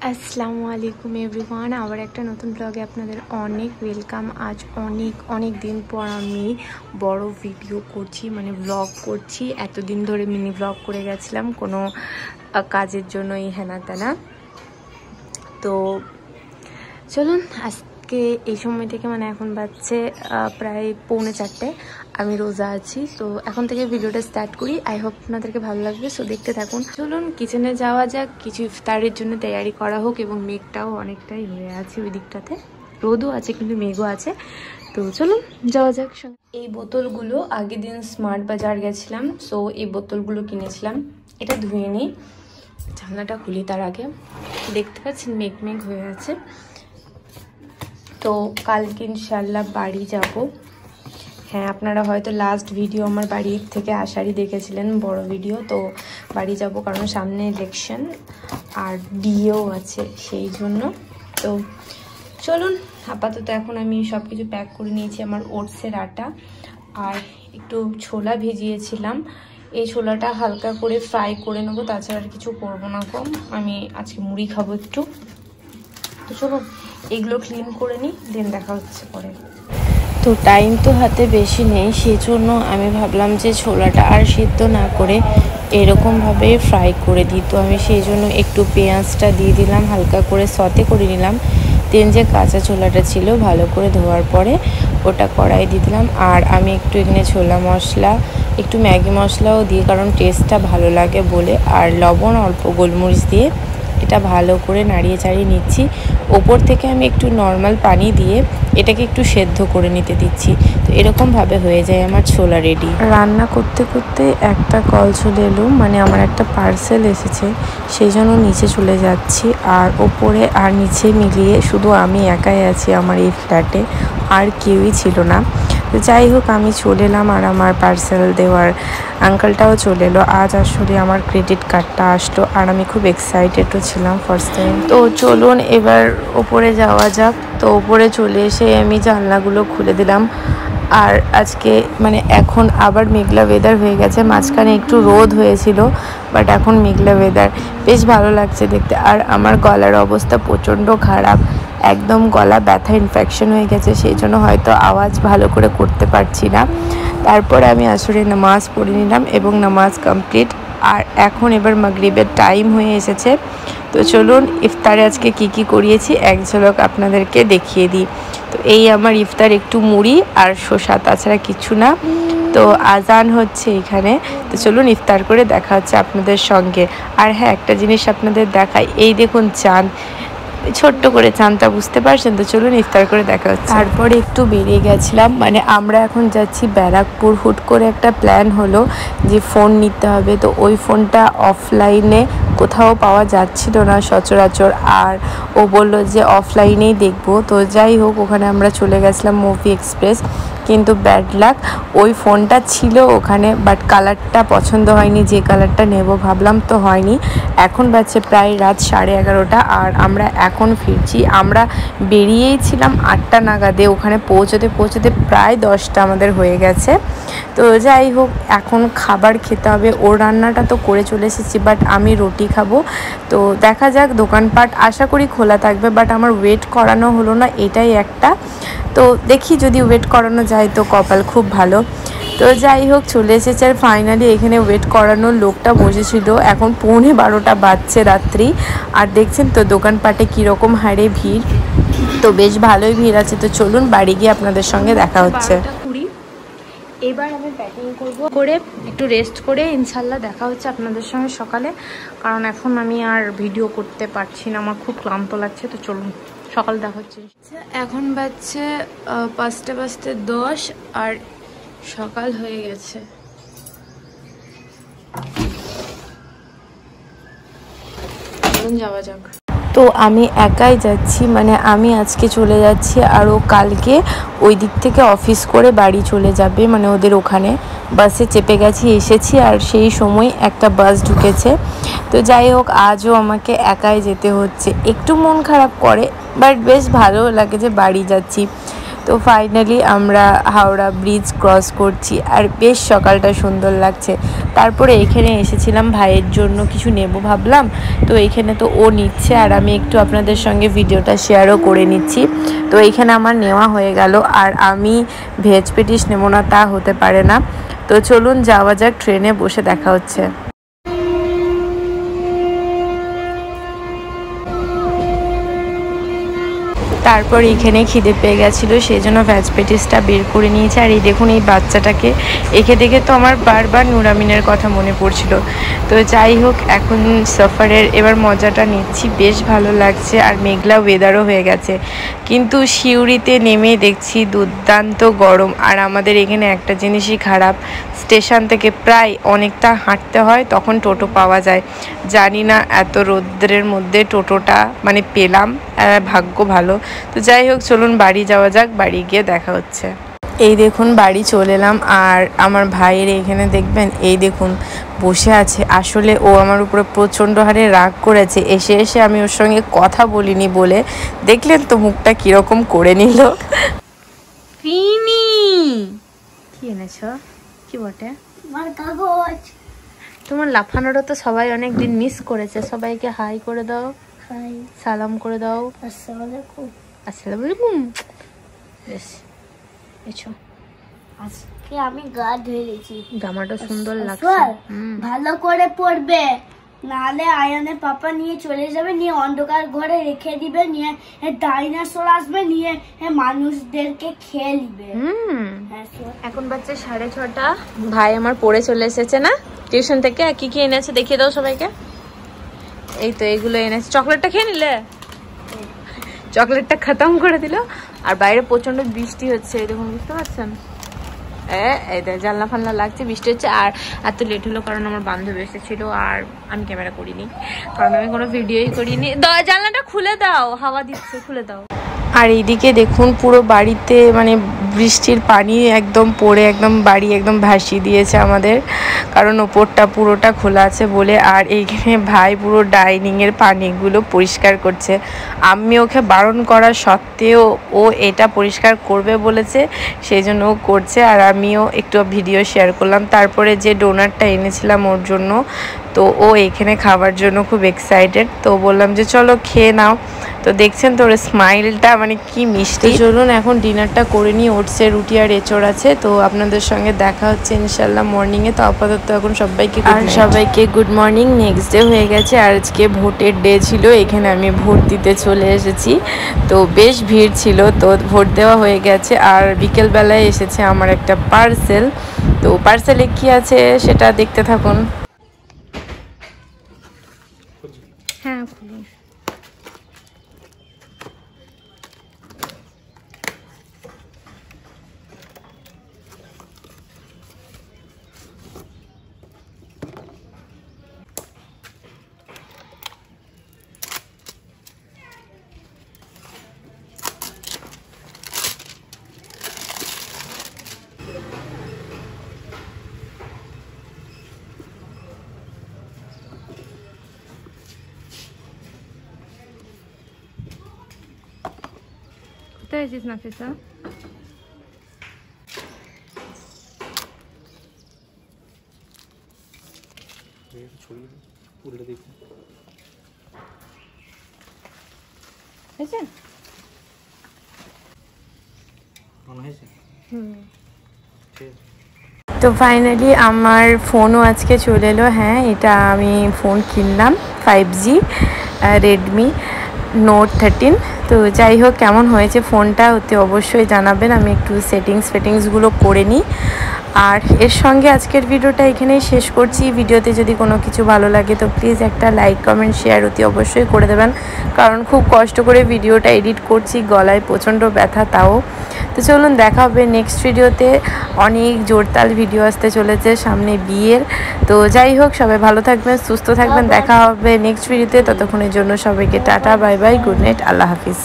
আসসালামু আলাইকুম এভরিওয়ান, আবার একটা নতুন ব্লগে আপনাদের অনেক ওয়েলকাম। আজ অনেক দিন পর আমি বড় ভিডিও করছি, মানে ব্লগ করছি। এতদিন ধরে মিনি ব্লগ করে গেছিলাম কোনো কাজের জন্য, এই হেনা তেনা। তো চলুন, আজকে এই সময় থেকে মানে এখন বাজছে প্রায় 3:45, আমি রোজা আছি। তো এখন থেকে ভিডিওটা স্টার্ট করি। আই হোপ আপনাদেরকে ভালো লাগবে, সো দেখতে থাকুন। চলুন কিচেনে যাওয়া যাক, কিছু ইফতারের জন্য তৈরি করা হোক। এবং মেঘটাও অনেকটাই হয়ে আছে ওই দিকটাতে, রোদও আছে কিন্তু মেঘও আছে। তো চলুন যাওয়া যাক। এই বোতলগুলো আগের দিন স্মার্ট বাজার গেছিলাম, সো এই বোতলগুলো কিনেছিলাম। এটা ধুয়ে নিই, জানলাটা খুলি তার আগে। দেখতে পাচ্ছেন মেঘ হয়ে আছে। তো কালকে ইনশাল্লাহ বাড়ি যাব। হ্যাঁ, আপনারা হয়তো লাস্ট ভিডিও আমার বাড়ির থেকে আসারই দেখেছিলেন, বড় ভিডিও। তো বাড়ি যাব কারণ সামনে ইলেকশন আর ডিও আছে, সেই জন্য। তো চলুন, আপাতত এখন আমি সব কিছু প্যাক করে নিয়েছি। আমার ওটসের আটা আর একটু ছোলা ভিজিয়েছিলাম। এই ছোলাটা হালকা করে ফ্রাই করে নেবো, তাছাড়া আর কিছু করবো না। কম আমি আজকে মুড়ি খাবো একটু। তো চলুন এগুলো ক্লিন করে নিই, দেন দেখা হচ্ছে পরে। তো টাইম তো হাতে বেশি নেই, সেই জন্য আমি ভাবলাম যে ছোলাটা আর সিদ্ধ না করে এরকমভাবে ফ্রাই করে দিই। তো আমি সেই জন্য একটু পেঁয়াজটা দিয়ে দিলাম, হালকা করে সতে করে নিলাম। দেন যে কাঁচা ছোলাটা ছিল ভালো করে ধোয়ার পরে ওটা কড়াই দিয়ে দিলাম। আর আমি একটু এখানে ছোলা মশলা, একটু ম্যাগি মশলাও দিই, কারণ টেস্টটা ভালো লাগে বলে। আর লবণ, অল্প গোলমরিচ দিয়ে এটা ভালো করে নাড়িয়ে চাড়িয়ে নিচ্ছি। ওপর থেকে আমি একটু নর্মাল পানি দিয়ে এটাকে একটু সেদ্ধ করে নিতে দিচ্ছি। তো এরকমভাবে হয়ে যায় আমার ছোলা রেডি। রান্না করতে করতে একটা কল চলে এলো, মানে আমার একটা পার্সেল এসেছে, সেই জন্য নিচে চলে যাচ্ছি। আর ওপরে আর নিচে মিলিয়ে শুধু আমি একাই আছি আমার এই ফ্ল্যাটে, আর কেউই ছিল না। তো যাই হোক, আমি চলে এলাম আর আমার পার্সেল দেওয়ার আঙ্কেলটাও চলে এলো। আজ আসলে আমার ক্রেডিট কার্ডটা আসলো আর আমি খুব এক্সাইটেডও ছিলাম ফার্স্ট টাইম। তো চলুন এবার ওপরে যাওয়া যাক। তো ওপরে চলে এসে আমি জানলাগুলো খুলে দিলাম। আর আজকে মানে এখন আবার মেঘলা ওয়েদার হয়ে গেছে, মাঝখানে একটু রোদ হয়েছিল, বাট এখন মেঘলা ওয়েদার, বেশ ভালো লাগছে দেখতে। আর আমার গলার অবস্থা প্রচণ্ড খারাপ, একদম গলা ব্যথা, ইনফেকশন হয়ে গেছে, সেই জন্য হয়তো আওয়াজ ভালো করে করতে পারছি না। তারপরে আমি আসরে নামাজ পড়ে নিলাম এবং নামাজ কমপ্লিট। আর এখন এবার মাগরিবের টাইম হয়ে এসেছে। তো চলুন ইফতারে আজকে কি করিয়েছি এক ঝলক আপনাদেরকে দেখিয়ে দিই। তো এই আমার ইফতার, একটু মুড়ি আর শসা, তাছাড়া কিছু না। তো আজান হচ্ছে এখানে। তো চলুন ইফতার করে দেখা হচ্ছে আপনাদের সঙ্গে। আর হ্যাঁ, একটা জিনিস আপনাদের দেখাই, এই দেখুন চাঁদ, ছোট্ট করে চাঁদটা, বুঝতে পারছেন? তো চলুন ইফতার করে দেখা হচ্ছে। তারপরে একটু বেরিয়ে গেছিলাম, মানে আমরা এখন যাচ্ছি ব্যারাকপুর। হুট করে একটা প্ল্যান হলো যে ফোন নিতে হবে। তো ওই ফোনটা অফলাইনে কোথাও পাওয়া যাচ্ছিল না সচরাচর, আর ও বলল যে অফলাইনেই দেখবো। তো যাই হোক, ওখানে আমরা চলে গেছিলাম মুভি এক্সপ্রেস। কিন্তু ব্যাড লাক, ওই ফোনটা ছিল ওখানে, বাট কালারটা পছন্দ হয়নি। যে কালারটা নেব ভাবলাম, তো হয়নি। এখন বাজছে প্রায় রাত 11:30 আর আমরা এখন ফিরছি। আমরা বেরিয়েছিলাম 8টা নাগাদে, ওখানে পৌঁছতে প্রায় 10টা আমাদের হয়ে গেছে। তো যাই হোক, এখন খাবার খেতে হবে। ওর রান্নাটা তো করে চলে এসেছি, বাট আমি রুটি খাবো। তো দেখা যাক, দোকানপাট আশা করি খোলা থাকবে, বাট আমার ওয়েট করানো হলো না, এটাই একটা। তো দেখি যদি ওয়েট করানো যায় তো কপাল খুব ভালো। তো যাই হোক, চলে এসেছে। আর ফাইনালি এখানে ওয়েট করানোর লোকটা বসেছিল। এখন 11:15 বাজছে রাত্রি। আর দেখছেন তো দোকানপাটে কীরকম হারে ভিড়। তো বেশ ভালোই ভিড় আছে। তো চলুন বাড়ি গিয়ে আপনাদের সঙ্গে দেখা হচ্ছে। এবার আমি প্যাকিং করবো, করে একটু রেস্ট করে ইনশাল্লাহ দেখা হচ্ছে আপনাদের সঙ্গে সকালে, কারণ এখন আমি আর ভিডিও করতে পারছি না, আমার খুব ক্লান্ত লাগছে। তো চলুন সকাল দেখা হচ্ছে। এখন বাজছে 5:10 আর সকাল হয়ে গেছে। যাওয়া যাক। তো আমি একাই যাচ্ছি, মানে আমি আজকে চলে যাচ্ছি, আর ও কালকে ওই দিক থেকে অফিস করে বাড়ি চলে যাবে, মানে ওদের ওখানে বাসে চেপে গেছি, এসেছি। আর সেই সময় একটা বাস ঢুকেছে। তো যাই হোক, আজও আমাকে একাই যেতে হচ্ছে, একটু মন খারাপ করে, বাট বেশ ভালো লাগে যে বাড়ি যাচ্ছি। তো তো ফাইনালি আমরা হাওড়া ব্রিজ ক্রস করছি আর বেশ সকালটা সুন্দর লাগছে। তারপরে এখানে এসেছিলাম ভাইয়ের জন্য কিছু নেব ভাবলাম, তো এইখানে তো ও নিচ্ছে আর আমি একটু আপনাদের সঙ্গে ভিডিওটা শেয়ারও করে নিচ্ছি। তো এইখানে আমার নেওয়া হয়ে গেল আর আমি ভেজ পেটিস নেব না তা হতে পারে না। তো চলুন যাওয়া যাক, ট্রেনে বসে দেখা হচ্ছে। তারপর এখানে খিদে পেয়ে গেছিলো, সেই জন্য ভেজ পেটিসটা বের করে নিয়েছে। আর এই দেখুন এই বাচ্চাটাকে, একে দেখে তো আমার বারবার নুরামিনের কথা মনে পড়ছিল। তো যাই হোক, এখন সফরের এবার মজাটা নিচ্ছি, বেশ ভালো লাগছে আর মেঘলা ওয়েদারও হয়ে গেছে। কিন্তু সিউড়িতে নেমে দেখছি দুর্দান্ত গরম। আর আমাদের এখানে একটা জিনিসই খারাপ, স্টেশন থেকে প্রায় অনেকটা হাঁটতে হয়, তখন টোটো পাওয়া যায়। জানি না এত রৌদ্রের মধ্যে টোটোটা মানে পেলাম, ভাগ্য ভালো। তো যাই হোক, চলুন বাড়ি যাওয়া যাক, বাড়ি গিয়ে দেখা হচ্ছে। এই দেখুন বাড়ি চলে এলাম আর আমার ভাইয়ের এখানে দেখবেন, এই দেখুন বসে আছে। আসলে ও আমার উপরে প্রচণ্ড হারে রাগ করেছে, এসে এসে আমি ওর সঙ্গে কথা বলিনি বলে। দেখলেন তো মুখটা কীরকম করে নিল। কি এনেছ? কি বটে? তোমার লাফানোটা তো সবাই অনেক দিন মিস করেছে। সবাইকে হাই করে দাও, সালাম করে দাও। আসসালামু আলাইকুম। আজকে আমি গা ধুয়েছি, জামাটা সুন্দর লাগছে। ভালো করে পরবে, নাহলে আয়নের পাপা নিয়ে চলে যাবে, নিয়ে অন্ধকার ঘরে রেখে দিবে, নিয়ে ডাইনোসর আসবে, নিয়ে মানুষদেরকে খেয়ে নিবে। এখন বাচ্চা 6:30। ভাই আমার পড়ে চলে এসেছে না টিউশন থেকে। কি কি এনেছে দেখিয়ে দাও সবাইকে। এই তো এগুলো এনেছে। চকলেটটা খেয়ে নিলে? চকলেটটা খতম করে দিল। আর বাইরে প্রচন্ড বৃষ্টি হচ্ছে, এই দেখুন, বুঝতে পারছেন? এই জানলা ফাল্লা লাগছে, বৃষ্টি হচ্ছে। আর এত লেট হলো কারণ আমার বান্ধবী এসেছিল আর আমি ক্যামেরা করিনি, কারণ আমি কোনো ভিডিওই করিনি। জানলাটা খুলে দাও, হাওয়া দিচ্ছে, খুলে দাও। আর এইদিকে দেখুন পুরো বাড়িতে মানে বৃষ্টির পানি একদম পড়ে একদম বাড়ি একদম ভাসিয়ে দিয়েছে আমাদের, কারণ ওপরটা পুরোটা খোলা আছে বলে। আর এইখানে ভাই পুরো ডাইনিংয়ের পানিগুলো পরিষ্কার করছে। আমি ওকে বারণ করা সত্ত্বেও ও এটা পরিষ্কার করবে বলেছে, সেই জন্য ও করছে। আর আমিও একটু ভিডিও শেয়ার করলাম। তারপরে যে ডোনাটটা এনেছিলাম ওর জন্য, তো ও এখানে খাবার জন্য খুব এক্সাইটেড। তো বললাম যে চলো খেয়ে নাও। তো দেখছেন তোর স্মাইলটা মানে কি মিষ্টি। চলুন এখন ডিনারটা করে নিয়ে, ওটসে রুটি আর এঁচড় আছে। তো আপনাদের সঙ্গে দেখা হচ্ছে ইনশাল্লাহ মর্নিংয়ে। তো আপাতত এখন সবাইকে গুড মর্নিং। নেক্সট ডে হয়ে গেছে আর আজকে ভোটের ডে ছিল। এখানে আমি ভোট দিতে চলে এসেছি, তো বেশ ভিড় ছিল। তো ভোট দেওয়া হয়ে গেছে আর বিকেলবেলায় এসেছে আমার একটা পার্সেল। তো পার্সেলে কি আছে সেটা দেখতে থাকুন। হ্যাঁ খুলুন। কোথায় আছিস নাফিসা? তো ফাইনালি আমার ফোনও আজকে চলে এলো। হ্যাঁ, এটা আমি ফোন কিনলাম 5G রেডমি নোট 13। তো যাই হোক, কেমন হয়েছে ফোনটা অতি অবশ্যই জানাবেন। আমি একটু সেটিংসগুলো করে নিই। আর এর সঙ্গে আজকের ভিডিওটা এখানেই শেষ করছি। ভিডিওতে যদি কোনো কিছু ভালো লাগে তো প্লিজ একটা লাইক কমেন্ট শেয়ার অতি অবশ্যই করে দেবেন, কারণ খুব কষ্ট করে ভিডিওটা এডিট করছি, গলায় প্রচণ্ড ব্যথা তাও। তো চলুন দেখা হবে নেক্সট ভিডিওতে। অনেক জোরতাল ভিডিও আসতে চলেছে সামনে বিয়ের। তো যাই হোক, সবাই ভালো থাকবেন, সুস্থ থাকবেন। দেখা হবে নেক্সট ভিডিওতে। ততক্ষণের জন্য সবাইকে tata, bye bye, good night, আল্লাহ হাফিজ।